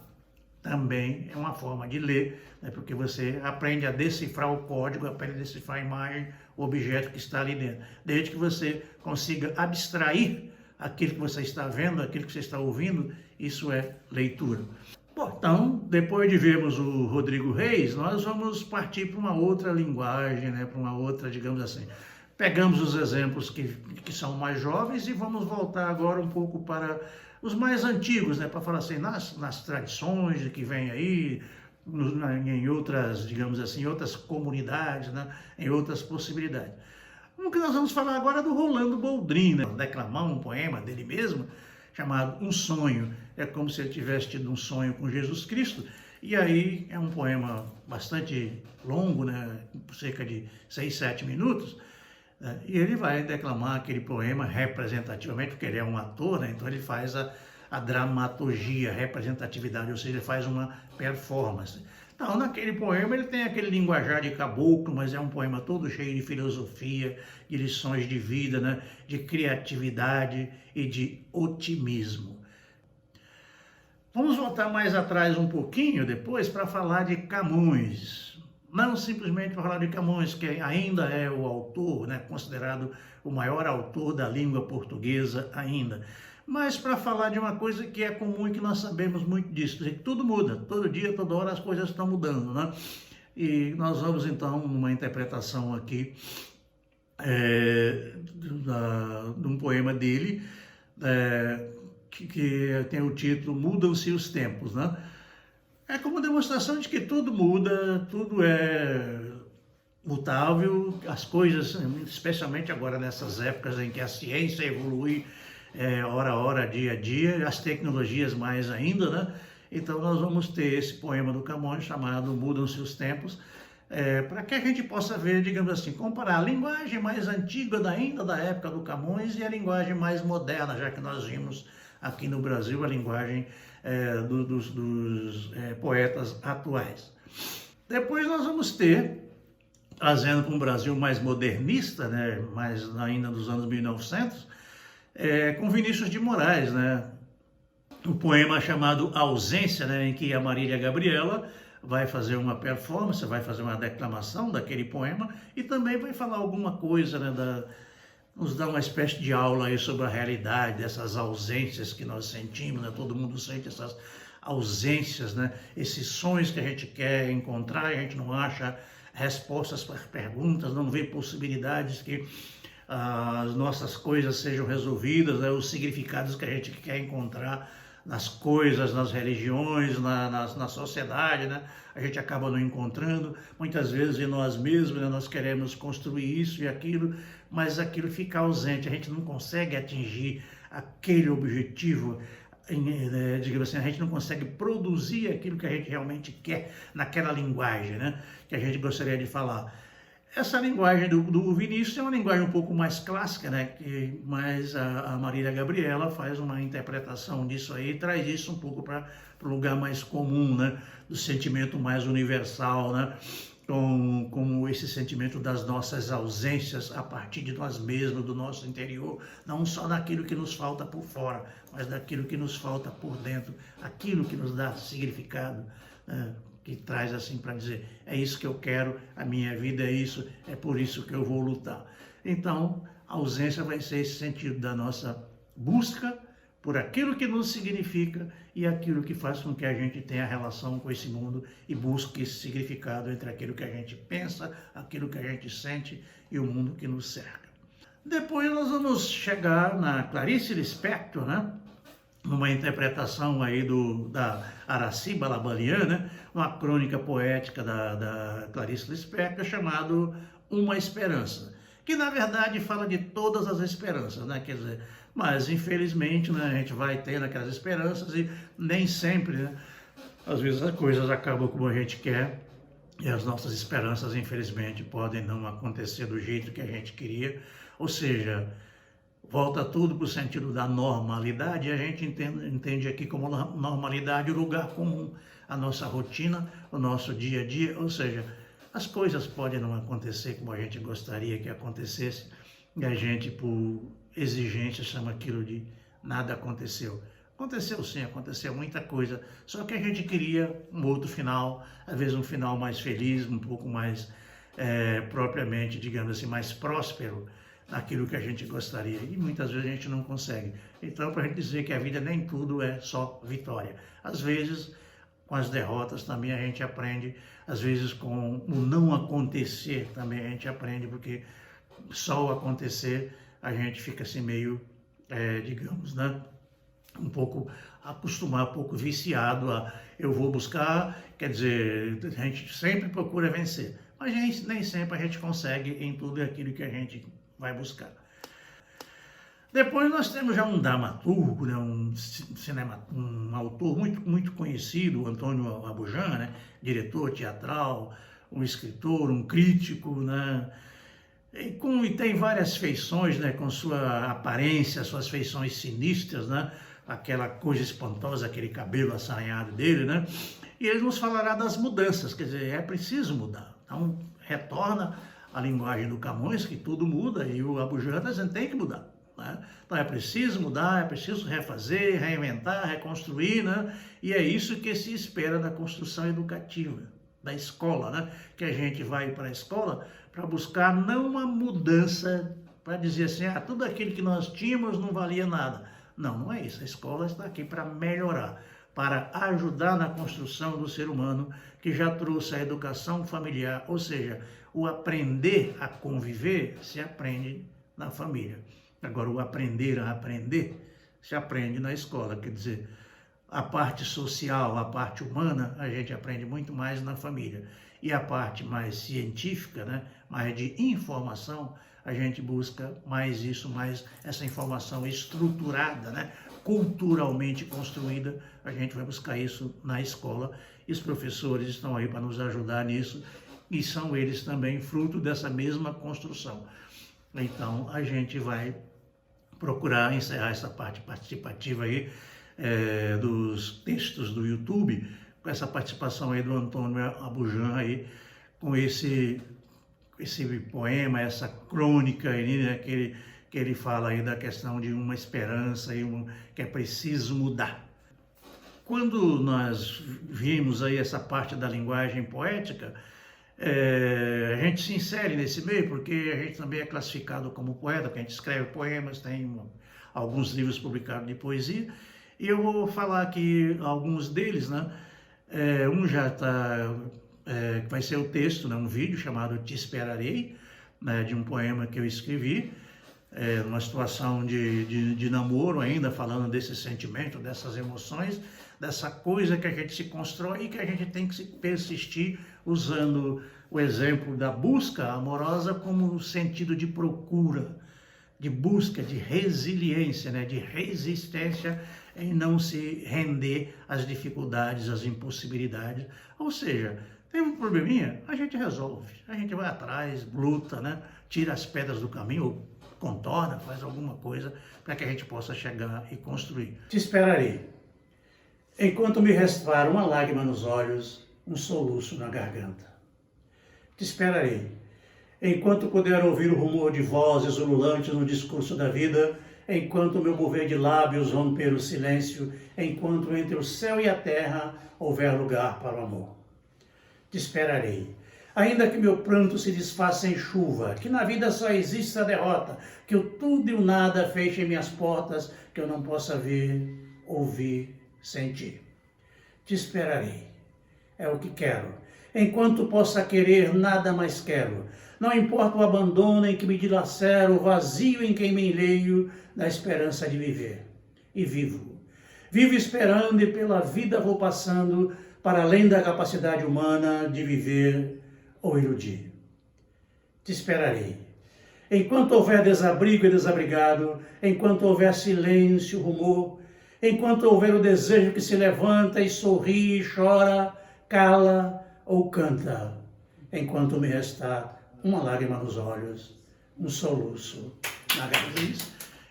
também é uma forma de ler, né, porque você aprende a decifrar o código, aprende a decifrar a imagem, o objeto que está ali dentro. Desde que você consiga abstrair aquilo que você está vendo, aquilo que você está ouvindo, isso é leitura. Bom, então, depois de vermos o Rodrigo Reis, nós vamos partir para uma outra linguagem, né, para uma outra, digamos assim. Pegamos os exemplos que são mais jovens e vamos voltar agora um pouco para os mais antigos, né, para falar assim, nas tradições que vem aí, em outras, digamos assim, outras comunidades, né, em outras possibilidades. O que nós vamos falar agora é do Rolando Boldrin, né, declamar um poema dele mesmo, chamado Um Sonho. É como se ele tivesse tido um sonho com Jesus Cristo. E aí é um poema bastante longo, né, cerca de 6, 7 minutos, né, e ele vai declamar aquele poema representativamente, porque ele é um ator, né, então ele faz a dramaturgia, a representatividade, ou seja, ele faz uma performance. Então, naquele poema ele tem aquele linguajar de caboclo, mas é um poema todo cheio de filosofia, de lições de vida, né, de criatividade e de otimismo. Vamos voltar mais atrás um pouquinho depois para falar de Camões. Não simplesmente para falar de Camões, que ainda é o autor, né, considerado o maior autor da língua portuguesa ainda, mas para falar de uma coisa que é comum e que nós sabemos muito disso, que tudo muda, todo dia, toda hora as coisas estão mudando, né? E nós vamos então numa interpretação aqui de um poema dele, que tem o título Mudam-se os Tempos, né? É como demonstração de que tudo muda, tudo é mutável, as coisas, especialmente agora nessas épocas em que a ciência evolui hora a hora, dia a dia, as tecnologias mais ainda, né? Então nós vamos ter esse poema do Camões chamado Mudam-se os Tempos, para que a gente possa ver, digamos assim, comparar a linguagem mais antiga ainda da época do Camões e a linguagem mais moderna, já que nós vimos aqui no Brasil a linguagem dos poetas atuais. Depois nós vamos ter, trazendo para um Brasil mais modernista, né, mais ainda dos anos 1900, com Vinícius de Moraes, né, um poema chamado Ausência, né, em que a Marília Gabriela vai fazer uma performance, vai fazer uma declamação daquele poema e também vai falar alguma coisa, né, nos dá uma espécie de aula aí sobre a realidade dessas ausências que nós sentimos, né? Todo mundo sente essas ausências, né? Esses sonhos que a gente quer encontrar e a gente não acha respostas para perguntas, não vê possibilidades que as nossas coisas sejam resolvidas, né? Os significados que a gente quer encontrar nas coisas, nas religiões, na sociedade, né? A gente acaba não encontrando, muitas vezes em nós mesmos, né? Nós queremos construir isso e aquilo, mas aquilo fica ausente, a gente não consegue atingir aquele objetivo, digamos assim, a gente não consegue produzir aquilo que a gente realmente quer naquela linguagem, né? Que a gente gostaria de falar. Essa linguagem do Vinícius é uma linguagem um pouco mais clássica, né? Mas a Marília Gabriela faz uma interpretação disso aí e traz isso um pouco para o lugar mais comum, né? Do sentimento mais universal, né? Como esse sentimento das nossas ausências a partir de nós mesmos, do nosso interior, não só daquilo que nos falta por fora, mas daquilo que nos falta por dentro, aquilo que nos dá significado, né? Que traz assim para dizer, é isso que eu quero, a minha vida é isso, é por isso que eu vou lutar. Então, a ausência vai ser esse sentido da nossa busca por aquilo que nos significa e aquilo que faz com que a gente tenha relação com esse mundo e busque esse significado entre aquilo que a gente pensa, aquilo que a gente sente e o mundo que nos cerca. Depois nós vamos chegar na Clarice Lispector, né? Numa interpretação aí da Aracy Balabanian, né? Uma crônica poética da Clarice Lispector chamado Uma Esperança, que na verdade fala de todas as esperanças, né? Quer dizer, mas infelizmente, né, a gente vai tendo aquelas esperanças e nem sempre, né? Às vezes as coisas acabam como a gente quer e as nossas esperanças, infelizmente, podem não acontecer do jeito que a gente queria, ou seja, volta tudo para o sentido da normalidade, e a gente entende aqui como normalidade o lugar comum, a nossa rotina, o nosso dia a dia, ou seja, as coisas podem não acontecer como a gente gostaria que acontecesse, e a gente, por exigência, chama aquilo de nada aconteceu. Aconteceu sim, aconteceu muita coisa, só que a gente queria um outro final, às vezes um final mais feliz, um pouco mais propriamente, digamos assim, mais próspero naquilo que a gente gostaria, e muitas vezes a gente não consegue. Então, para a gente dizer que a vida nem tudo é só vitória. Às vezes, com as derrotas também a gente aprende, às vezes com o não acontecer também a gente aprende, porque só o acontecer a gente fica assim meio, digamos, né? Um pouco acostumado, um pouco viciado a eu vou buscar, quer dizer, a gente sempre procura vencer, mas nem sempre a gente consegue em tudo aquilo que a gente vai buscar. Depois nós temos já um dramaturgo, né, um autor muito conhecido, Antônio Abujamra, né, diretor teatral, um escritor, um crítico, né, e tem várias feições, né, com sua aparência, suas feições sinistras, né, aquela coisa espantosa, aquele cabelo assanhado dele, né, e ele nos falará das mudanças, quer dizer, é preciso mudar. Então, retorna a linguagem do Camões, que tudo muda, e o Abujamra está dizendo que tem que mudar. Né? Então é preciso mudar, é preciso refazer, reinventar, reconstruir, né? E é isso que se espera da construção educativa, da escola, né? Que a gente vai para a escola para buscar não uma mudança, para dizer assim, tudo aquilo que nós tínhamos não valia nada. Não, não é isso. A escola está aqui para melhorar, para ajudar na construção do ser humano, que já trouxe a educação familiar, ou seja, o aprender a conviver se aprende na família. Agora, o aprender a aprender se aprende na escola, quer dizer, a parte social, a parte humana, a gente aprende muito mais na família. E a parte mais científica, né, mais de informação, a gente busca mais isso, mais essa informação estruturada, né, culturalmente construída, a gente vai buscar isso na escola. E os professores estão aí para nos ajudar nisso, e são eles também fruto dessa mesma construção. Então, a gente vai procurar encerrar essa parte participativa aí dos textos do YouTube, com essa participação aí do Antônio Abujamra aí, com esse poema, essa crônica aí, né, que ele fala aí da questão de uma esperança aí, que é preciso mudar. Quando nós vimos aí essa parte da linguagem poética, a gente se insere nesse meio, porque a gente também é classificado como poeta, porque a gente escreve poemas, tem alguns livros publicados de poesia, e eu vou falar aqui alguns deles, né? Um já está, vai ser o texto, né? Um vídeo chamado Te Esperarei, né? De um poema que eu escrevi, numa situação de namoro ainda, falando desse sentimento, dessas emoções, dessa coisa que a gente se constrói e que a gente tem que persistir, usando o exemplo da busca amorosa como sentido de procura, de busca, de resiliência, né? De resistência em não se render às dificuldades, às impossibilidades. Ou seja, tem um probleminha, a gente resolve, a gente vai atrás, luta, né? Tira as pedras do caminho, ou contorna, faz alguma coisa para que a gente possa chegar e construir. Te esperarei. Enquanto me restar uma lágrima nos olhos, um soluço na garganta. Te esperarei. Enquanto puder ouvir o rumor de vozes ululantes no discurso da vida, enquanto meu mover de lábios romper o silêncio, enquanto entre o céu e a terra houver lugar para o amor. Te esperarei. Ainda que meu pranto se desfaça em chuva, que na vida só exista a derrota, que o tudo e o nada fechem minhas portas, que eu não possa ver, ouvir, sentir. Te esperarei. É o que quero. Enquanto possa querer, nada mais quero. Não importa o abandono em que me dilacero, o vazio em que me enleio, da esperança de viver. E vivo. Vivo esperando e pela vida vou passando, para além da capacidade humana de viver ou iludir. Te esperarei. Enquanto houver desabrigo e desabrigado, enquanto houver silêncio, rumor, enquanto houver o desejo que se levanta e sorri, chora, cala ou canta, enquanto me restar uma lágrima nos olhos, um soluço na garganta.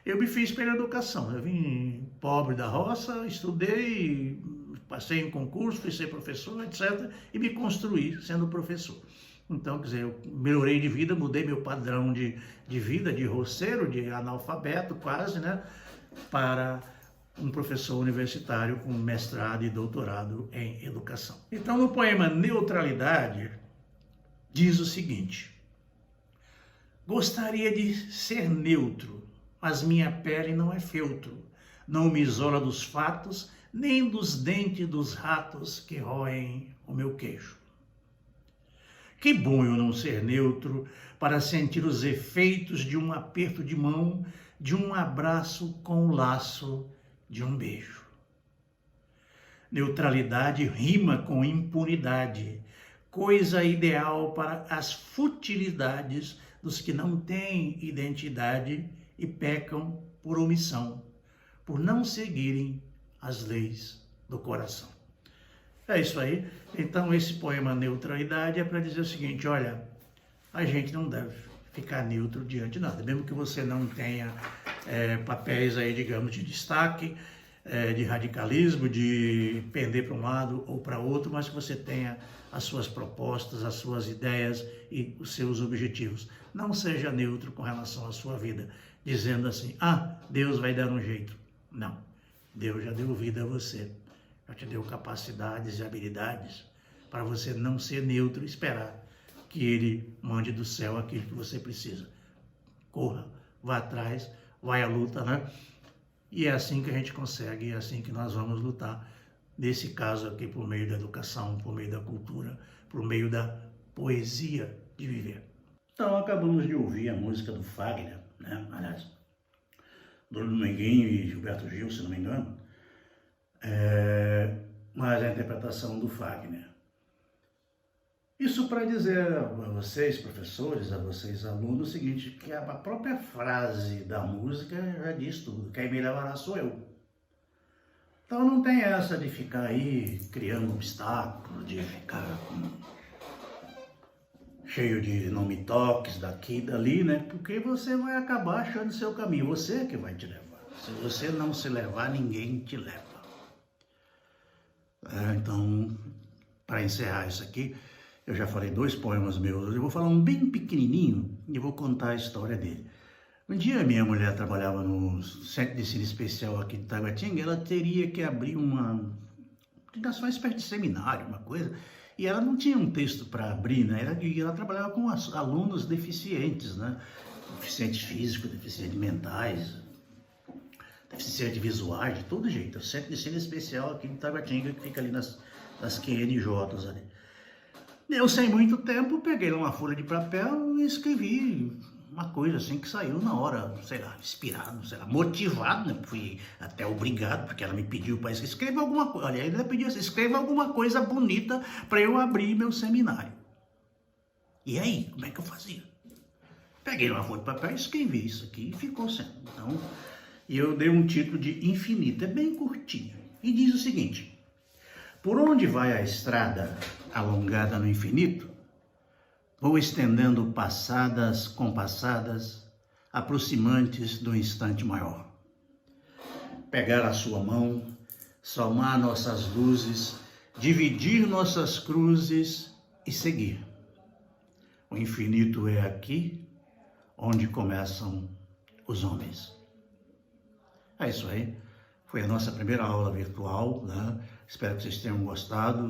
Eu me fiz pela educação, eu vim pobre da roça, estudei, passei em concurso, fui ser professor, etc., e me construí sendo professor. Então, quer dizer, eu melhorei de vida, mudei meu padrão de vida, de roceiro, de analfabeto quase, né, para um professor universitário com mestrado e doutorado em educação. Então, no poema Neutralidade, diz o seguinte: gostaria de ser neutro, mas minha pele não é feltro, não me isola dos fatos, nem dos dentes dos ratos que roem o meu queixo. Que bom eu não ser neutro para sentir os efeitos de um aperto de mão, de um abraço com o laço de um beijo. Neutralidade rima com impunidade, coisa ideal para as futilidades dos que não têm identidade e pecam por omissão, por não seguirem as leis do coração. É isso aí. Então, esse poema Neutralidade é para dizer o seguinte: olha, a gente não deve ficar neutro diante de nada, mesmo que você não tenha papéis aí, digamos, de destaque, de radicalismo, de pender para um lado ou para outro, mas que você tenha as suas propostas, as suas ideias e os seus objetivos. Não seja neutro com relação à sua vida, dizendo assim: ah, Deus vai dar um jeito. Não, Deus já deu vida a você, já te deu capacidades e habilidades para você não ser neutro e esperar que Ele mande do céu aquilo que você precisa. Corra, vá atrás, vai à luta, né? E é assim que a gente consegue, é assim que nós vamos lutar. Nesse caso aqui, por meio da educação, por meio da cultura, por meio da poesia de viver. Então, acabamos de ouvir a música do Fagner, né? Aliás, do Dominguinho e Gilberto Gil, se não me engano. Mas a interpretação do Fagner. Isso para dizer a vocês, professores, a vocês, alunos, o seguinte, que a própria frase da música já diz tudo: quem me levará sou eu. Então não tem essa de ficar aí criando obstáculos, de ficar cheio de não me toques daqui e dali, né? Porque você vai acabar achando seu caminho, você é que vai te levar. Se você não se levar, ninguém te leva. Então, para encerrar isso aqui, eu já falei 2 poemas meus, eu vou falar um bem pequenininho e vou contar a história dele. Um dia minha mulher trabalhava no Centro de Ensino Especial aqui de Taguatinga, ela teria que abrir uma espécie de seminário, uma coisa, e ela não tinha um texto para abrir, né? E ela trabalhava com alunos deficientes, né? Deficientes físicos, deficientes mentais, deficientes visuais, de todo jeito. O Centro de Ensino Especial aqui de Taguatinga, que fica ali nas QNJs ali. Eu, sem muito tempo, peguei uma folha de papel e escrevi uma coisa assim que saiu na hora, sei lá, inspirado, sei lá, motivado, né? Fui até obrigado, porque ela me pediu para escrever alguma coisa. Olha, ela pediu assim: escreva alguma coisa bonita para eu abrir meu seminário. E aí, como é que eu fazia? Peguei uma folha de papel e escrevi isso aqui e ficou sendo. Então, eu dei um título de Infinito, é bem curtinho. E diz o seguinte: por onde vai a estrada alongada no infinito, vou estendendo passadas compassadas, aproximantes do instante maior. Pegar a sua mão, somar nossas luzes, dividir nossas cruzes e seguir. O infinito é aqui, onde começam os homens. É isso aí. Foi a nossa primeira aula virtual, né? Espero que vocês tenham gostado.